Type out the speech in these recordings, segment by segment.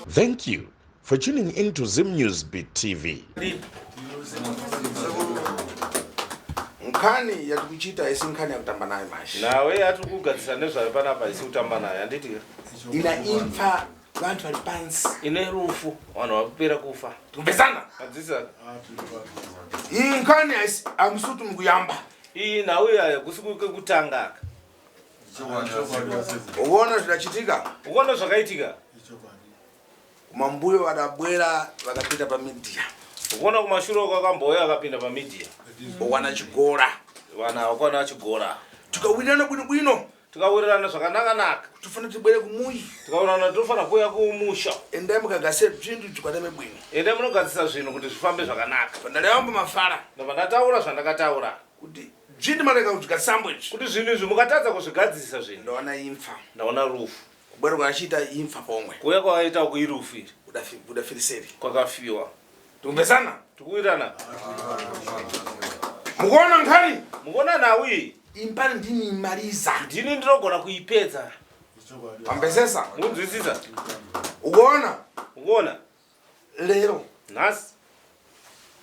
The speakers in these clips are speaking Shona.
Thank you for tuning in to Zim News Beat TV. Nkani yatukuchita isi nkani ya kutamba naye mashi. Nawe yatukugadzisa nezvayo panapa isi kutamba naye anditi Ina imfa vantu vari pansi. Ine rufu vanhu vakupera kufa. Tumpesana. Adzisa. Nkani amusutu mkuyamba. Iyi nawe yayo kusikuke kutanga. Uwona zvidachitika? Uwona zvakaitika? Mambuyo vadabwera vakapinda pamedia. Uwona kumashuro kwakamboya akapinda pamedia. Uwana chigora. Wana wakona chigora. Tukawirana bwino. Tukawirana zvakanaka. Tufana tibwere kumuyi. Tukawirana tofana kuya kumusha. Endai mukagadzira zvinhu zvikatame bwino. Endai munogadzisa zvinhu kuti zvifambe zvakanaka. Pandaleamba mafara. Ndapandataura zvandakataura. Kuti zvinhu mareka kuti gasambwechi. Kuti zvinhu izvi mukatadza kuzvigadzisa zvinhu. Ndaona imfa. Ndaona rufu. Kubwera kwachita imfa pomwe. Kuya kwaita kuirufiri. Udafiriseri. Kwakafiwa. Tumpesana? Tukuirana. Mukuona nkani? Mukuona nawi? Impani ndini imaliza. Ndini ndinogona kuipedza. Wambesesa? Munzwisisa? Ukuona? Ukuona? Lero. Nhasi.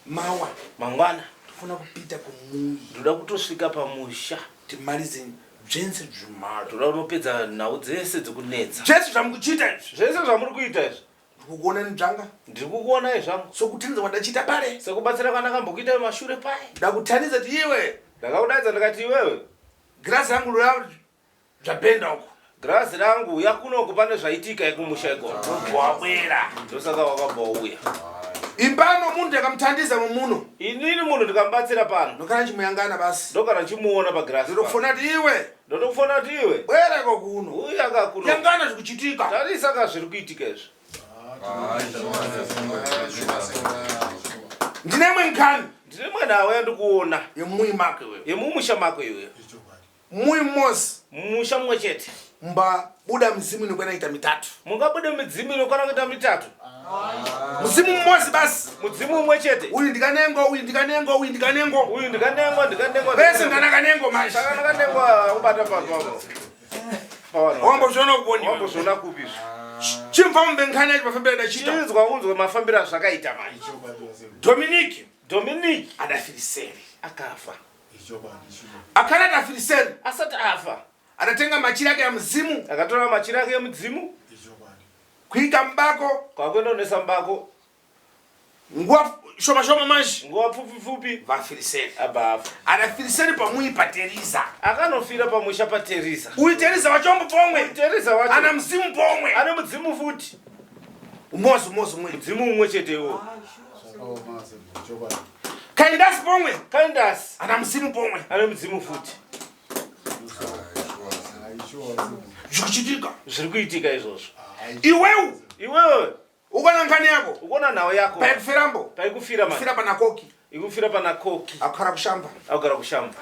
Mawa. Mangwana. Tofuna kupita kumuyi. Ndoda kutosvika pamusha. Timalize zvense zvimaro. Ndoda kunopedza nhau dzese dzekunetsa. Zvese zvamukuchita izvi. Zvese zvamuri kuita izvi. Ndikukuona ndzvanga. Ndiri kukuona izvangu. Sokutendza kwandachita pare. Sekubatsira kwandakambokuita mashure pai. Ndakutaniza kuti iwe. Ndakakudaidza ndikati iwewe. Girasi rangu rura zvapenda uko. Girasi rangu yakuno kupane zvaitika ikumusha iko. Wabwera. Ndosaka wakambouya. Impano munhu yakamuthandiza mumuno. Inini munhu ndikamubatsira pano. Ndokana chimuyangana basi. Ndokana chimuona pagirasi. Ndokufona kuti iwe. Ndokufona kuti iwe. Bwera kokuno. Uya kakuno. Yangana zvikuchitika. Tarisa kazviri kuitika izvi. Ndine mwe nkani. Ndine mwe nawe ndikuona. Yemuyi mako iwe. Yemumusha mako iwe. Muyi mmosi. Mumusha mumwe chete. Buda mzimu inokwana kuita mitatu. Mungabude midzimu inokwana kuita mitatu. Muzimu mmosi basi. Mudzimu umwe chete. Uyu ndikanengo, uyu ndikanengo, uyu ndikanengo. Uyu ndikanengo. Bese ndanakanengo manje. Ndakanengo ubata pano. Wambo zvona kuboni. Wambo zvona kupi. Chimva mumbe nkani yacho mafambiro adachita. Chinzwa unzwe mafambiro zvakaita manje. Dominic adafiriseri akafa. Akana adafiriseri asati afa. Adatenga machira yake ya mzimu. Akatora machira yake ya mzimu. Kuika mbako. Kwakwenda unesa mbako. Nguwa shoma manje. Nguwa fupi. Vafiriseri. Abafa. Adafiriseri pamuyi pateriza. Akanofira pamusha pateriza. Uyu teriza wachombo pomwe. Teriza wacho. Ana mzimu pomwe. Ana mzimu futi. Umozi mwe. Mzimu umwe chete wo. Kaindasi pomwe. Kaindasi. Ana mzimu pomwe. Ana mzimu futi. Zvikuchitika. Zviri kuitika izvozvo. Iwewe. Ukona nkani yako. Ukona nawo yako. Paikufirambo. Paikufira manje. Kufira pana koki. Ikufira pana koki. Akara kushamba. Akara kushamba.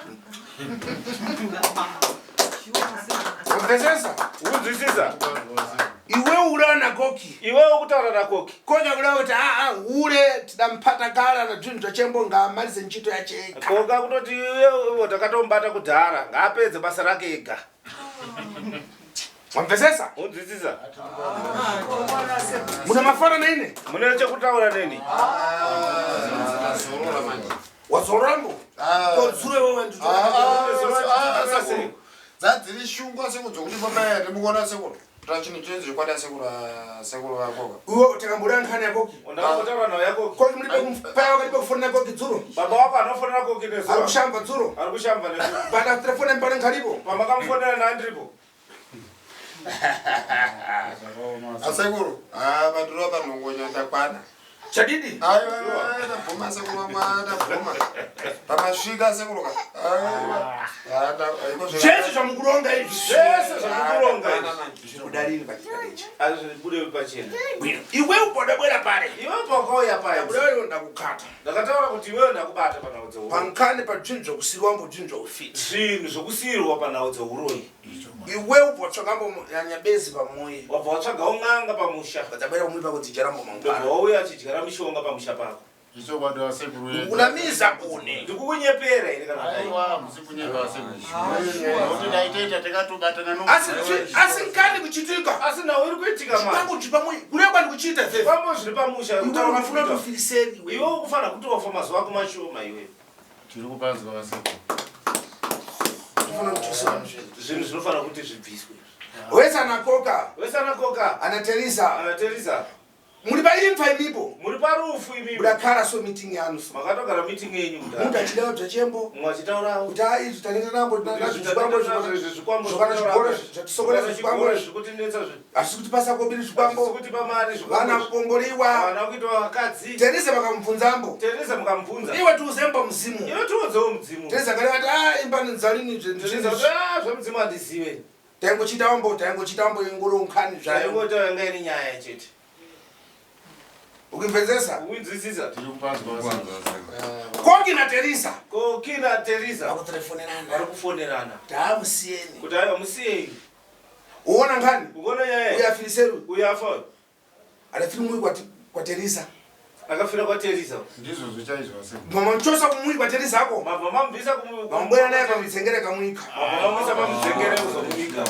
Unzwisisa? Unzwisisa? Iwe urana koki. Iwe ukutaura na koki. Koki akudava kuti ure tidampata kala na zvinhu zvachembo ngaamalize ntchito yache. Koka kutoti iwe takatombata kudhara ngaapedze basa rake ega. Wamvesesa? Unzwisisa? Muna mafara nini? Muna chekutaura nini? Wazorambo? Kodzure wewe ndutu. Zadziri shungwa sekudzoka kuti pamaya temukona sekuru. Tachini chenzi kwata sekuru vakoka. Uwo takambura nkani yako. Ndakutaura nawo yako. Koki muri paya wakati kufona koki dzuro. Baba wako anofona koki nezuva. Arikushamba dzuro. Arikushamba nezuva. Bada telefone mpane nkalipo. Pamakamfonera nandiripo. Asekuru, maduro panongonya takwana. Chadidi. Ndabvuma sekuru ndabvuma. Pamasvika sekuru ka. Zvese zvamukuronga izvi. Zvese zvamukuronga izvi. Zvikudariri pachikarechi. Azvibude pachena. Iwe ubodabwera pare. Iwe pakauya paya. Iwe ndakukata. Ndakataura kuti iwe ndakubata panhau dzeuro. Pankane pazvinhu zvokusiyirwambo zvinhu zvokufita. Zvinhu zvokusiyirwa panhau dzeuroyi. Iwe ubvotsvakambo nyanyabezi pamoyo. Wabva watsvagawo n'anga pamusha. Ukadzabera kumuri pako dzijarambo mangwana. Ndobva wauya achidyara mishonga pamusha pako. Icho kwadi sekuru yedu. Unamiza kune. Ndikukunyepera here kana dai. Aiwa musikunyepa sekuru. Kuti daitoita takatobatana no. Asi nkani kuchitika. Asi nawo iri kuitika manje. Chipangu chipamoyo. Kureba ndikuchita zefe. Pamwe zviri pamusha. Iwe unofuna kufiriseni iwe. Iwe ukufana kuti wafa mazuva ako mashoma iwe. Tiri kupanzwa vasekuru. Unofuna kuchisiwa Zvinhu zvinofana kuti zvibviswe. Wesana koka. Wesana koka. Ana Teresa. Ana Teresa. Muri paimfa imipo. Muri parufu imipo. Mudakara so meeting yanu. Makatogara meeting yenyu mudaro. Mundu achidao zvachembo. Mwachitaurawo. Kuti ai zvitaneta nambo zvikwambo zvikwambo zvokana chikoro zvatisokora zvikwambo zvikuti netsa zvi. asi kuti pasakobiri zvikwambo Kuti pamari zvikwambo. vana kuongoriwa. Vana kuitwa vakadzi. Teresa vakamubvunzambo. Teresa mukamubvunza. Iwe tiuzemba muzimu. Iwe tiudzewo mudzimu. Teresa akati imba nenzalini zvemudzimu handizive. Taingochitambo ingoro nkhani zvayo. Taingota yanga iri nyaya chete. Ukimvenzesa? Ukunzwisisa. Tiri kupanzwa vasekuru. Koki na Teresa. Koki na Teresa. Vakutelefonerana. Varikufonerana. Tamusiyeni. Kuti aiwa musiyei. Uona nkhani? Uona nyaya. Uyafiriseri. Uyafa. Adafiri mumwe kwa Teresa. Akafira kwa Teresa. Ndizvo zvichaizwa vasekuru. Mama nchosa kumuri kwa Teresa ako. Mabva mamubvisa kumwe. Mambwera naye pamitsengere kamwika. Mabva mamubvisa pamitsengere kuzomunyika.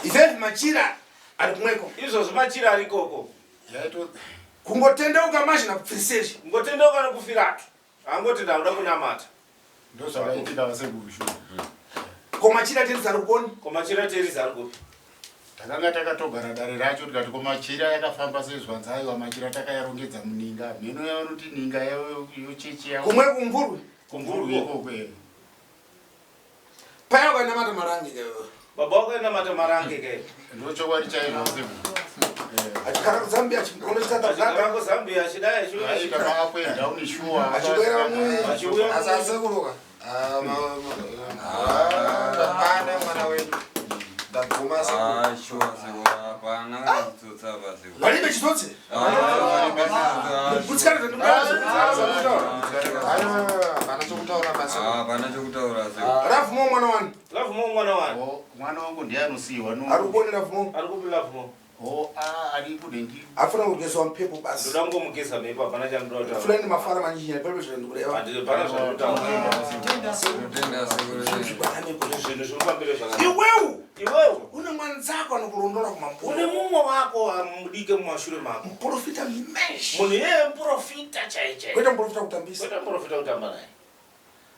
Ifevi machira ari kumweko. Izvozvo machira ari koko. Yaito Kungotendeuka manje nakufiriseri. Ngotendeuka nokufiratu. Angoti ndauda kunamata. ndozvakaitika vasekuru shure. Ko machira Teresa ari kuponi. Ko machira Teresa ari kupi. Takanga takatogara dare racho tikati komachira yakafamba sezvanzi aiwa machira takayarongedza muninga. Mhino yavanoti ninga yochechi yavo. Kumwe kumvurwi. Kumvurwi ikokwe. Paya ukanamata marangi ke. Baba wakainamata marangi ke. Ndochokwadi chaizwa vasekuru. Achikara kuZambia chikono chitata Achikara kuZambia achidai shure. Aita makakwenda uni shuwa. Achibwera mwe. Achiuya asasekuruka. Ndapana mwana wedu. Ndaguma sekuru. Shuwa sekuru apana kutsotsa vasekuru. Valibe chitsotsi. Kutsikana Pana chokutaura basa. Apana chokutaura sekuru. Rafumo mwana wani. Rafumo mwana wani. Mwana wangu ndiye anosiiwa no. Ari kuponi Rafumo. Ari kupi Rafumo. Ari kudengi. Afuna kugezwa mphepo basi. Ndoda ngomugeza mhepo apana chamndoda. Fulani mafara manji palibe zvino ndikureva. Handiri pana zvinotaura. Tenda sekuru. Zvinhu zvinofambira zvakanaka. Iwewe une mwanzako anokulondora kumambuya. Une mumwe wako amudike mumashure mako. Muprofita mesh. Munhu yeye muprofita chaichai. Kwete muprofita kutambisa. Kwete muprofita kutamba naye.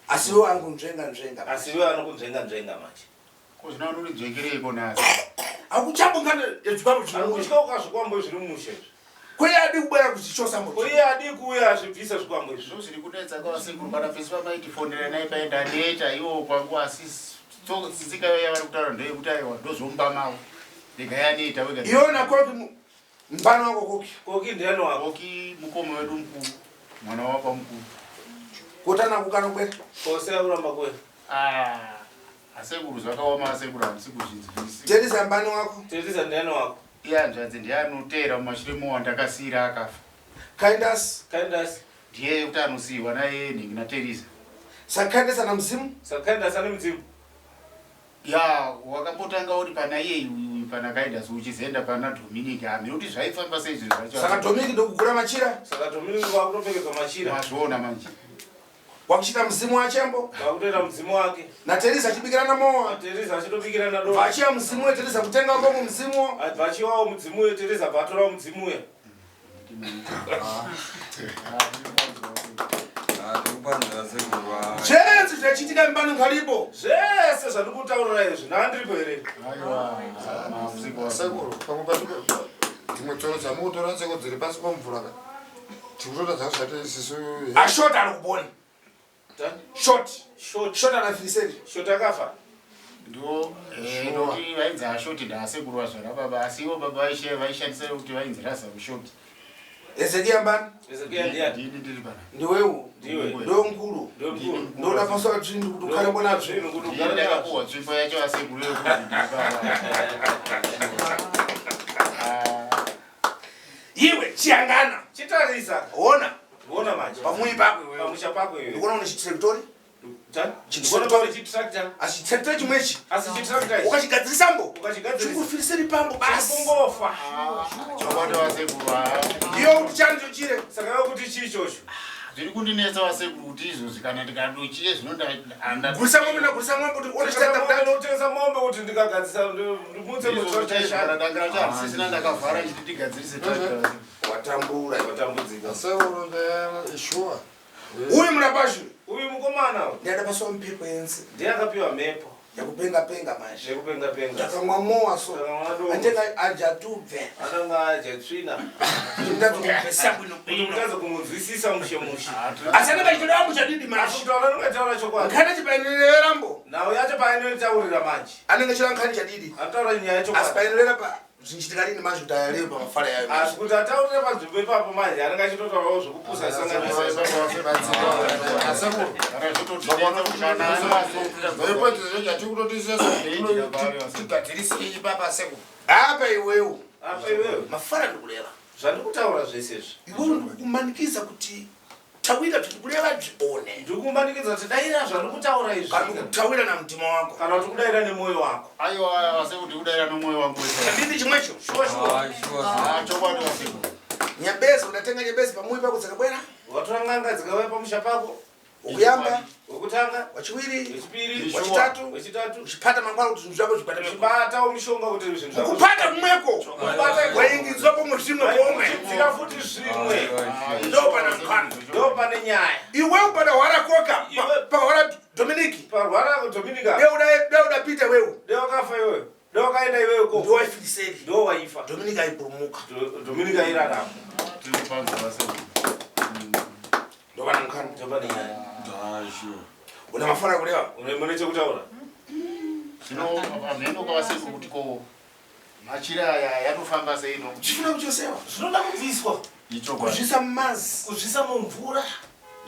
Asi wewe angunzvenga. Asi wewe anokunzvenga manje. Kuzvina unori dzekereko nasi. Akuchambungana ezvikwambo zvinomuya. Akutyauka zvikwambo zviri mumusha. Kweye adi kubwera kuchichosa mbo. Uye adi kuuya azvibvisa zvikwambo izvo. Zviri kudetsa kwavasekuru kana pesi pamaitifonera naye paenda neta iwo kwangu asisi. Tsika yaya vari kutaura ndeyekuti aiwa ndozomba mawo. Ndega yaneta wega. Iona koki mbano wako koki. Koki ndiani wako. Koki mukoma wedu mukuru. Mwana wapa mukuru. Kotana kukana kwete. Kose akuramba kwe. Asekuru zvakaoma asekuru hamisi kuzvinzwisisa. Teresa mbano wako. Teresa ndiani wako. Iyanzvanzi ndiye anotera mumashure mowandakasira akafa. Kindness. Ndiye kuti anosiiwa naye nhingi naTeresa. Sakandesa na mzimu. Sakandesa ane mudzimu. Ya wakambotanga uri pana iye pana Kindness uchizoenda pana Dominic hamiri kuti zvaifamba sei zvinhu zvacho. Saka Dominic ndokugura machira. Saka Dominic wakutopfekedzwa machira. Mazviona manje. Wakuchita mzimu wachembo. Wakutoita mudzimu wake. Na Teresa achibikirana mowa. Teresa achitobikirana doa. Vachiya muzimu weTeresa kutenga ngomu muzimu. Vachiwawo mudzimu weTeresa vatorawo mudzimu we. Zvese zvachitika mbano ngalipo. Zvese zvandikutaurira izvi ndandiripo here. Aiwa. Sekuru, pamwe patiko dzimwe tsoro dzamukutora tseko dziri pasi pamvura ka. Tikutoda dzavo zvati isisu. Ashot ari kupona. Shot anafiriseri. Shot akafa. Ndo kuti vainzi ashoti ndaasekuru wazvara baba asi ivo baba vaishandisa kuti vainzi rasa kushoti. Ezekia mbani? Ezekia ndiye. Ndini ndiri pana. Ndiwewo. Ndiwe. Ndo mkulu. Ndo napaswa tsindi kuti ukhale mbona tsindi kuti Ndiri ndakapuwa tsvimbo yacho asekuru yekuti ndiri pana. Iwe chiyangana. Chitarisa. Ona. Ona manje. Pamwe pako wewe. Pamusha pako wewe. Ndikuona une chitractor. Chani? Chitractor. Chitractor. Asitractor chimwechi. Asichitractor. Ukachigadzirisa mbo. Ukachigadzirisa. Chikufirisiri pambo basi. Chikungofa. Chokwadi wasekuru. Iyo kuti chanjo chire. Saka yo kuti chichocho. Zviri kundinetsa wasekuru kuti izvozvi kana ndikadochire zvinoda anda. Gurisa mombe kuti one chitanda kudai. Unotengesa mombe kuti ndikagadzisa ndimutse mutocha shana. Ndakanga chari sisina ndakavhara kuti ndigadzirise tractor. Watambura. Watambudzika. Sekuru ndishua. Uyu murapashi. Uyu mukomana. Ndiada paswa mpepo yense. Ndiye akapiwa mhepo. Yakupenga penga manje. Yekupenga penga. Takamwa mowa so. Takamwa Antenga ajatubve. Ananga ajatsvina. Ndakupesa bwino Kuti bwino. mutaza kumuzwisisa mushemushe. Asanga chitoda amu chadidi manje. Asutaura nungataura chokwadi. Kana chipainirera mbo. Nawo yacho painotaurira manje. Anenge chilankhani chadidi. Ataura nyaya chokwadi. Asipainirera pa zvinchitika lini manje kuti ayaleyo pamafara yayo. Asi kuti ataurira panzvimbo ipapo manje anenge achitotaurawo zvokupusa isanganisa. Apa iwewo. Apa iwewe. Mafara ndikuleva. Zvandikutaura zvese izvi. Iwewo ndikumanikisa kuti tawira tirikuleva zvione. Ndikumanikidza kuti daira zvandikutaura izvi. Kana kutawira na mtima wako. Kana kuti kudaira nemwoyo wako. Aiwa wasekuru kudaira nomwoyo wangu wese. Ndini chimwecho. Chokwadi wasekuru. Nyabezi unatenga nyabezi pamwe pako dzakabwera. Watora n'anga dzikauya pamusha pako. Ukuyamba. Wekutanga. Wachiwiri. Wechipiri. Wachitatu. Wechitatu. Uchipata mangwaro kuti zvinhu zvako zvipata meko. Chibata umishonga kuti zvinhu zvako. Kupata mweko. Kupata waingidzwa pomwe zvimwe pomwe. Dzika futi zvimwe. Ndo pana mkhanda. Ndo pane nyaya. Iwe upada hwara koka. Pa hwara Dominiki. Parwara Dominika. Deuda Peter wewe. Deo kafa iwewe. Deo kaenda iwewe ko. Ndo waifiseri. Ndo waifa. Dominika ipurumuka. Dominika irarama. Tiripanza wasekuru. Ndo pana mkhanda. Ndo pane nyaya. Una mafara kulewa. Une chekutaura. Zvino mheno kwavasekuru kuti ko machira aya yatofamba seino. Chifuna kuchosewa. Zvinoda kubviswa. Kuzvisa mumazi. Kuzvisa mumvura.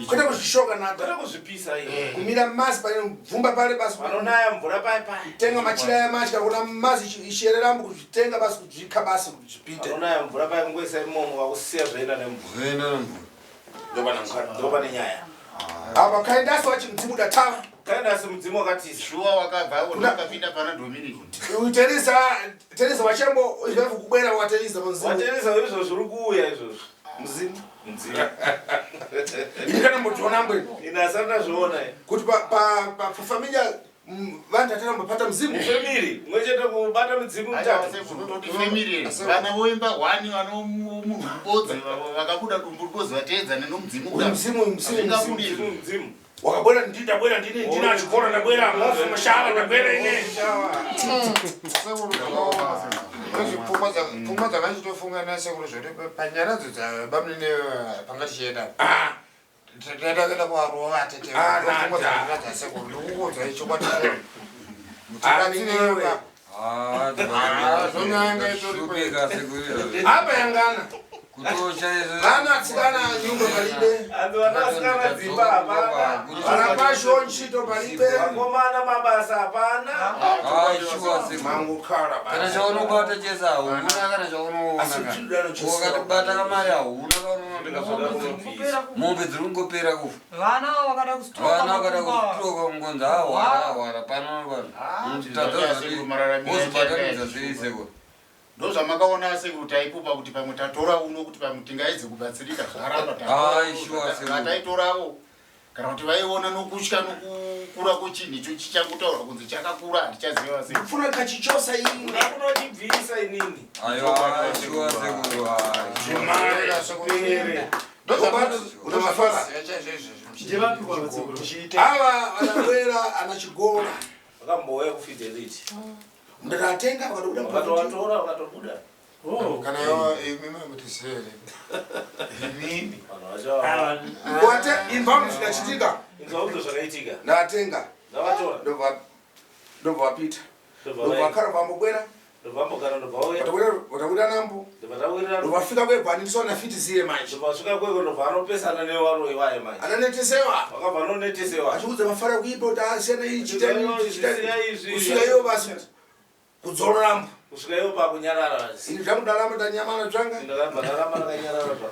Kwete kuzvishoka nata. Kwete kuzvipisa iyo. Kumira mumazi pane mvumba pale basi. Vanonaya mvura pai. Tenga machira ya machi kana mumazi isherera mbu kuzvitenga basi kuzvika basi kuzvipite. Vanonaya mvura pai kungoisa imomo kwakusiya zvaenda nemvura. Ndo pana mkhanda. Ndo pane nyaya. Apa kaendasi wachi mdzimu datava. Kaendasi mdzimu wakati Shuwa wakabva wakapinda pana Dominic. Teresa wachembo izvefu kubwera wateresa mzimu. Wateresa izvo zviri kuuya izvozvo. Mzimu. Indikana mbotiona mbwe. Inasanda zvoona. Kuti pa familia vantu atana mbapata mzimu. Family, mwechete kubata mzimu mutatu. Kuti family. Vana voimba 1 vanomubodza vakabuda dumburubozi vateedza nenomdzimu. Mzimu. Wakabwera ndidabwera ndina chikora ndabwera mofu mashara ndabwera ine. Pfungwa dzavachitofunga nasekuru zviri panyara dzabamune pangati chienda tadakuenda kuvarova tete pfungwa dzavachitasekuru ndikukuudza ichokwadi zvonyanga itori apa yangana Kana tsikana nyumba palibe. Anasikana dzimba hapana. Vanapasho ntchito palibe. Vakomana mabasa hapana. Mangu khala basi. Kana chaunobata chesa hauna kana chaunoona. Wakatibata kamari hauna kana mombe dziri kungopera kufa. Vana vakada kustroka mungonzi hawara pano mutadzaozibataridza seiseko. Ndozvamakaona sekuru taipupa kuti pamwe tatora uno kuti pamwe tingaedze kubatsirika zvaramba taitorawo kana kuti vaiona nokutya nokukura kwechinhu icho chichakutaura kunzi chakakura hatichaziva sei kufuna kachichosa ini nakunotibvisa inini aiwa shuwa sekuru ava vanabwera ana chigora vakambouya kufidelity ndakatenga vakatovatora vakatobuda kana yawa imimutisere nini wate invamu zvikachitika inzaudzo zvakaitika ndatenga ndavatora ndobva wapita ndobva wakara vambobwera Vamos ganhando boia. Watakwira nambo. Debatawira. Wafika kwe bani sona fiti ziye manje. Vasvika kweko ndovano pesana nevaro ivaye manje. Ananetesewa. Vakabva nonetesewa. Achikudza mafara kuipa kuti asiyana Kusvika kusvika iyo basi kudzora nambo. Kusvika iyo pakunyarara. Ini zvamudarama tanyamana zvanga. Ndakabva ndarama ndakanyarara pa.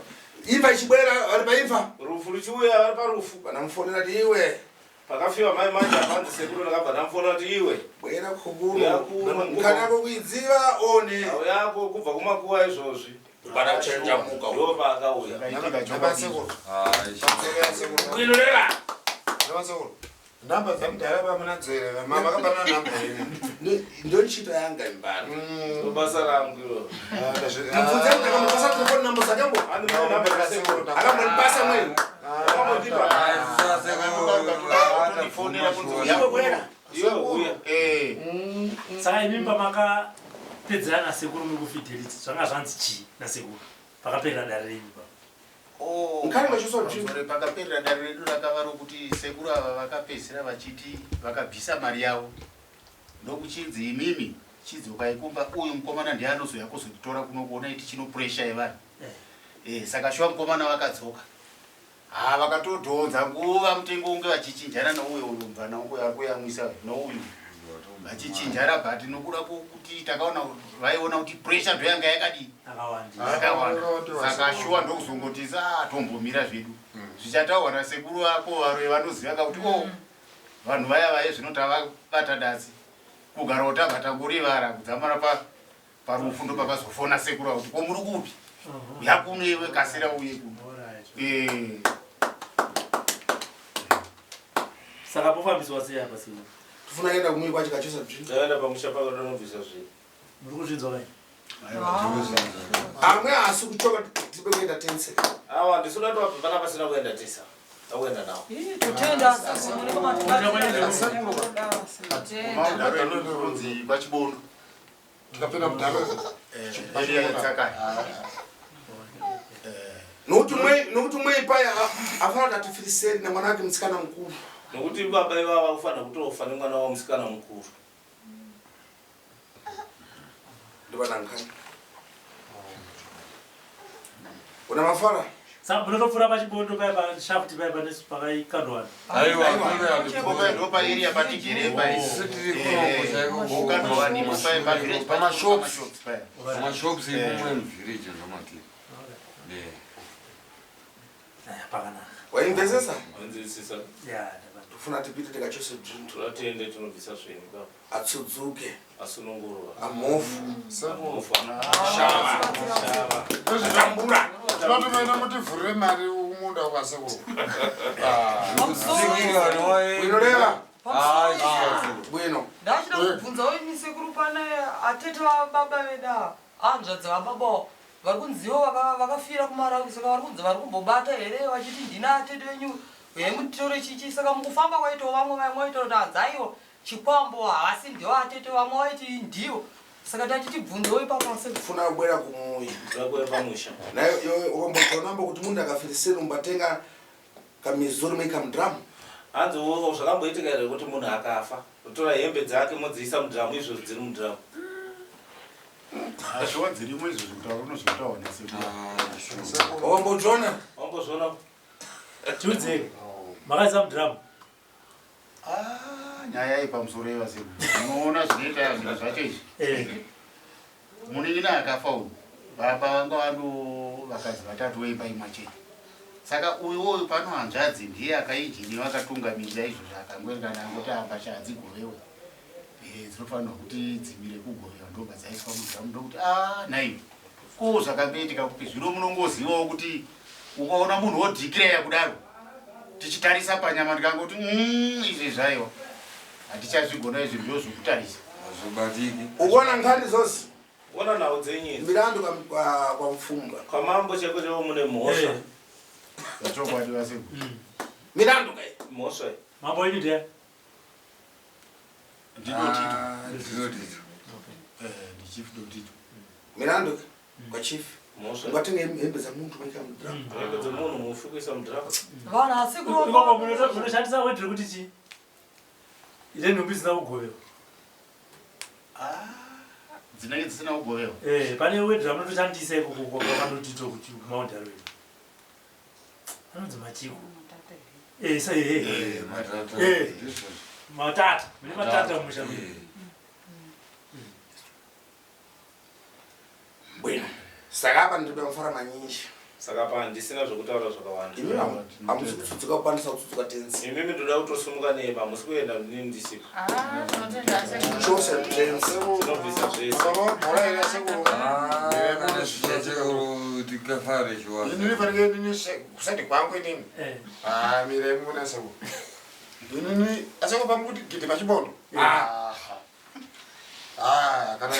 Imba ichibwera vari paimba. Rufu ruchiuya vari parufu. Vanamufonera kuti iwe. Pakafiwa mai manje apanzi sekuru ndakabva ndamufonera kuti iwe. Bwera kukuno. Mukana kokuidziva one. Awo yako kubva kumakuwa izvozvi. Bada kuchenja muka. Ndo paakauya. Kuinorera. Namba dzamudhara pamunanzera mama akabana namba ndonchita yanga imbara. Basa rangu iro. Mvudze kuti akamupasa telefoni namba dzakambo. Akambonipasa mwene. Saka imimba makapedzera nasekuru mukufidelity zvanga zvanzi chii nasekuru pakapera dare reimba. Pakaperera dare redu rakava rokuti sekuru ava vakapedzisira vachiti vakabvisa mari yavo ndokuchinzi imimi chidzi ukaikumba uyu mukomana ndiye anozoya kuzotitora kunokuona iti chino puresha yevanhu. Saka shuwa mukomana vakadzoka vakatodhonza nguva mutengo unge vachichinjana nouyo uyu mubvana uyo ari kuyamwisa nouyu vachichinjana bhati nokuda kuti takaona vaiona kuti puresha ndoyanga yakadii akawanda. Saka shuwa ndokuzongoti tombomira zvedu zvichataurwa nasekuru vako varo vanoziva kuti vanhu vaya vaye zvinoti avabata dasi kugara utabva tangorivara kudzamara parufu ndo pakazofona sekuru kuti ko muri kupi yakunewe kasira uye kuno. Saka pofambiswa sei apa sino? Tufuna kuenda kumuri kwacho kachosa bzvi. Ndaenda pamusha pako ndonovisa zvinhu. Muri kuzvinzwa kai? Amwe asi kutoka tibe kuenda tense. Awa ndisona ndo pana pasina kuenda tesa. Tauenda nawo. Tutenda sasa muri kama Ndinonzi kwachibondo tikapinda mudhara nokuti mwei paya afanira kuti atifiriseri namwana wake musikana mukuru. Nokuti baba ivava vakufanira kutofa nemwana wavo musikana mukuru. Ndivanankani. Una mafara? Saka munotopfura pachibondo paya pashafti paya pakaikandwana. aiwa ndo paarea patigerepa ukandowanipo pamashops imwe muvhiriji ndomati. Pakanaka. Waimvesesa? Wanzwisisa. Ya, Tufuna tipite tikachose bzvinhu. Turatiende tunobvisa zvinhu baba. Atsudzuke. Asunungurwa. Amofu. Amofu. Shava. Tambura. tinotomaita mutivhurire mari umunda kwasekuru. Kuinoreva? Bwino. ndachida kubvunzawo imi sekuru pane atete vababa veda hanzvadzi vababa vari kunziwo vakafira kumarauzi saka vari kunzi vari kumbobata here vachiti ndina atete venyu hemutitore chichi saka mukufamba kwaitawo vamwe vaita kuti hanzaiwo chikwambo havasi ndiwo atete vamwe vaiti ndiwo saka tachitibvunzawo ipapa sekuru. Tufuna kubwera kumuyi. Turakuya pamusha. Nayo wambozonamba kuti mundu akafiriseri umbatenga kamizori mwe kamudhamu. Hanzi wo zvakamboitika here kuti munhu akafa. Kutora hembe dzake modziisa mudhamu izvozvo dziri mudhamu. azviwa dzirimo izvozvo kutaura unozotaura nasekuru. Wambozvona? Wambozvona? Tiudzei. Makaisa mudhamu. Nyaya yepamusoro yevasekuru unoona zvinoita zvinhu zvacho izvi. Munin'ina akafa uyu baba vanga vando vakadzi vatatu veimba imwe chete. Saka uyu pano hanzvadzi ndiye akainjini vakatungamidza izvozvo akangwengana angoti amba chadzigovewe dzinofanirwa kuti dzimire kugovewa ndobva dzaiswa mudhamu ndokuti naiwe ko zvakamboitika kupi zvino munongozivawo kuti ukaona munhu wodhikireya kudaro tichitarisa panyama ndikangoti izvi zvaiwa hatichazvigona izvi ndizvo zvokutarisa Azvibatiki. Uona ngani zose? Wona nawo dzenyezi. Milandu kwa mfungwa. Kwa mambo cheko chewo mune mhosva. zvachokwadi vasekuru. Milandu kai? Mhosva. Mambo yenyu ndiye? Ndinotito. Ndichief Dotito. Milandu kwa chief. Mhosva. Ungatenga hembe za muntu mweka mudhamu. Hembe dzemunhu mufi kuisa mudhamu. vanhu asekuru Ikoko munoshandisa wedhiri kuti chii? Ine nhumbi zina kugovewa. dzinenge dzisina kugovewa. Pane wedra munotoshandisa ikoko kwavanotito kuti kumaundi arwe. Anonzi machiko. Matata. Mune matata mumusha mune. Bwino. Saka apa ndinoda kufara manyinji. Saka pa ndisina zvokutaura zvakawanda. Imi amusi kutsutsuka kukwanisa kutsutsuka tenzi. Imi ndoda kutosumuka neba musi kuenda ndini ndisipo. Tinotenda Sekuru. Chose tenzi. Tinobvisa zvese. Bora ina Sekuru. Kana Sekuru tikafare chwa. Ini farike ini kusati kwangu ini. Mire muna Sekuru. Ini aseko pamuti gidi pachibondo. Kana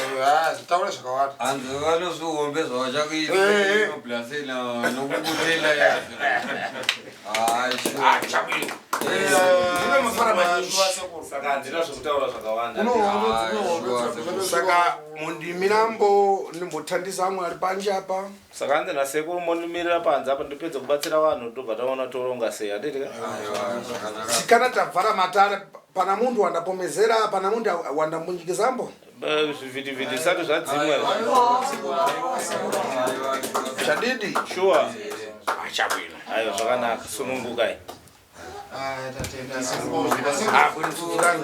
zitaura zvakawanda. Anzi vanozohombezva vachakuita blasina nokukutela ya. Chabwino. Ndine mafara manyinji. Saka handina zvokutaura zvakawanda. Saka mundimirambo ndimbothandisa amwe ari panje apa. Saka hanzi nasekuru monimirira panze apa ndipedza kubatsira vanhu ndobva taona toronga sei handiti Sikana tabvara matara pana mundu wandapomezera pana mundu wandambunjikizambo. zvivhitivhiti zvisati zvadzimwa Chadidi. sure Chabwino. ayo zvakanaka sunungukai Tatenda Sekuru. Bwino tsudzurani.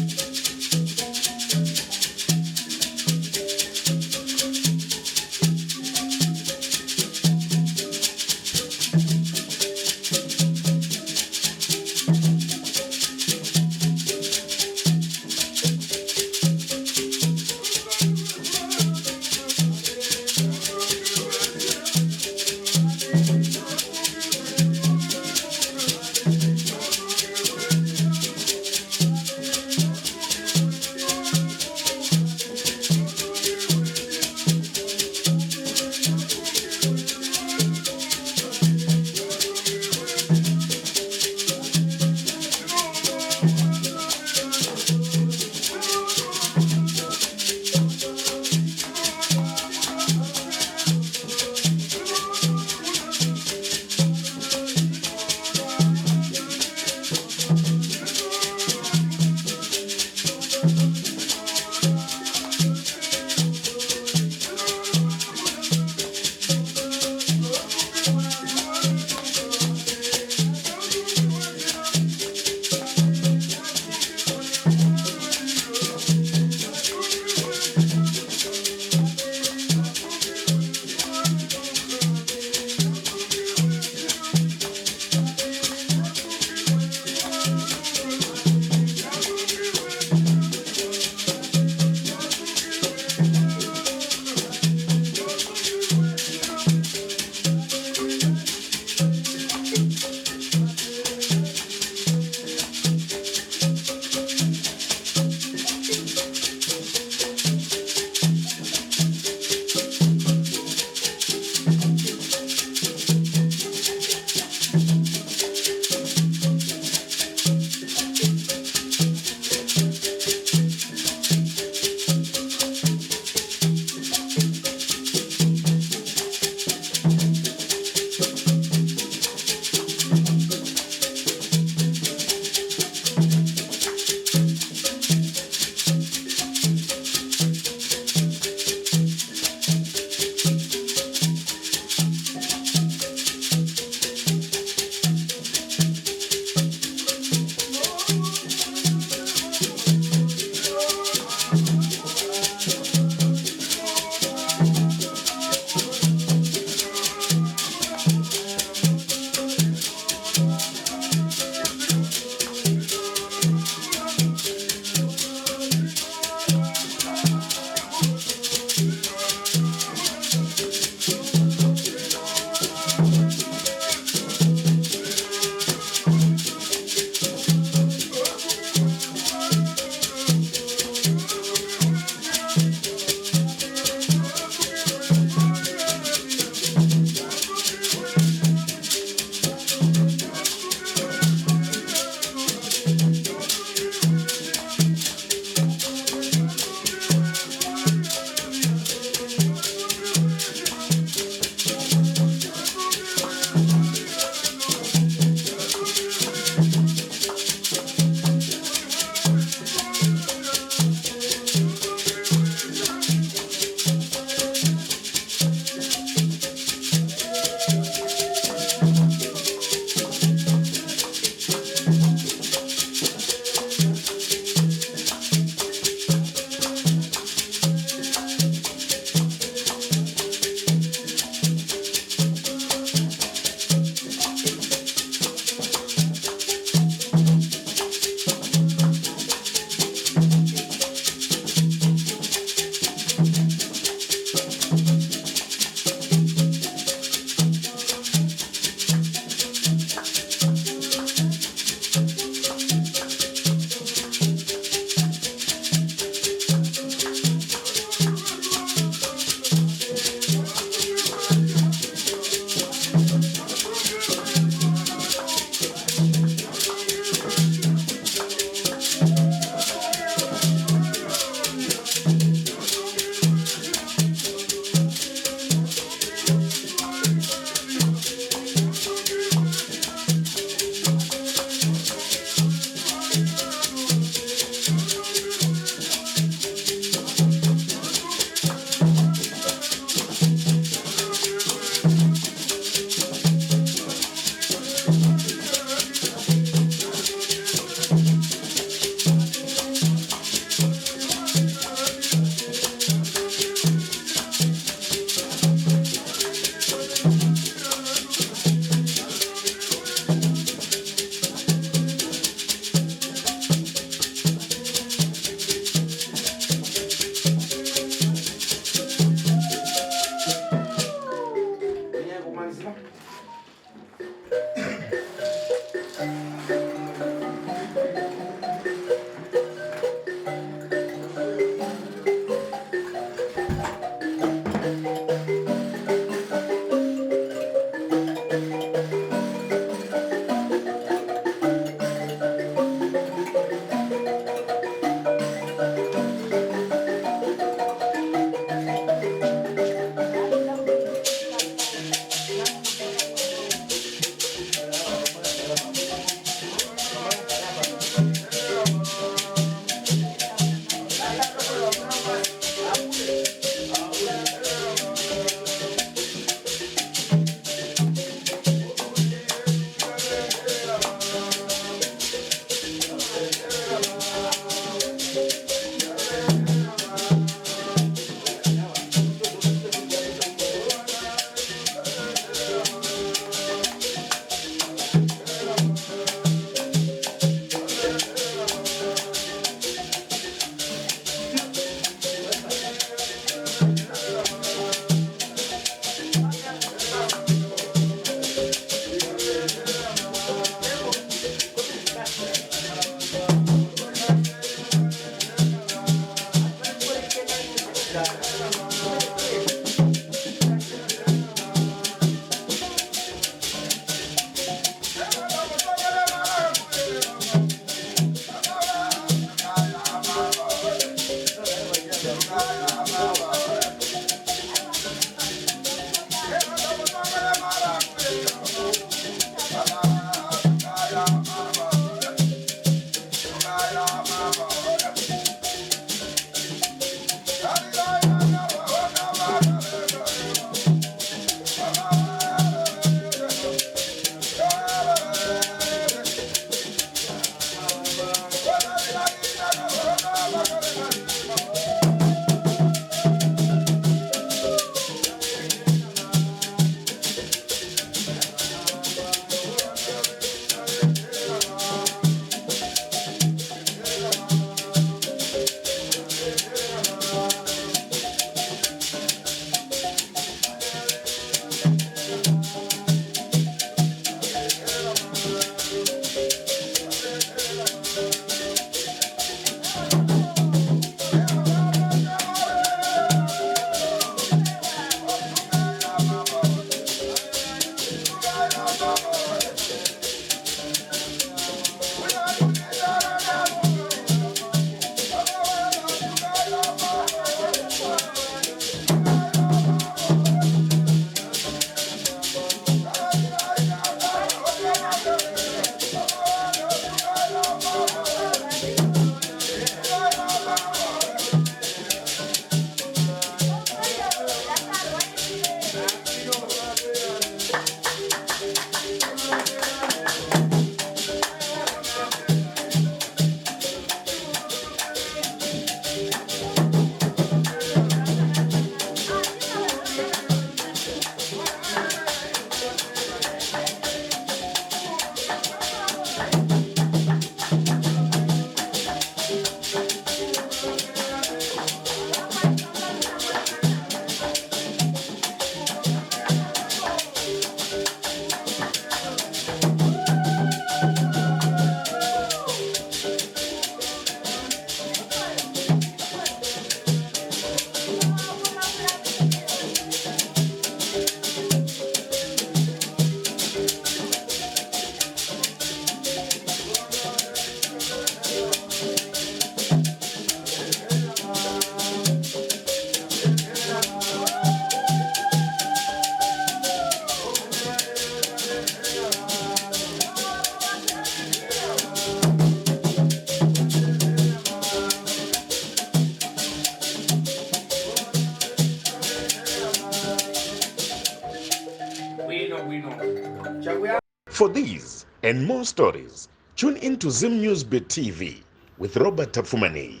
For these and more stories, tune into Zim News Bit TV with Robert Tafumani.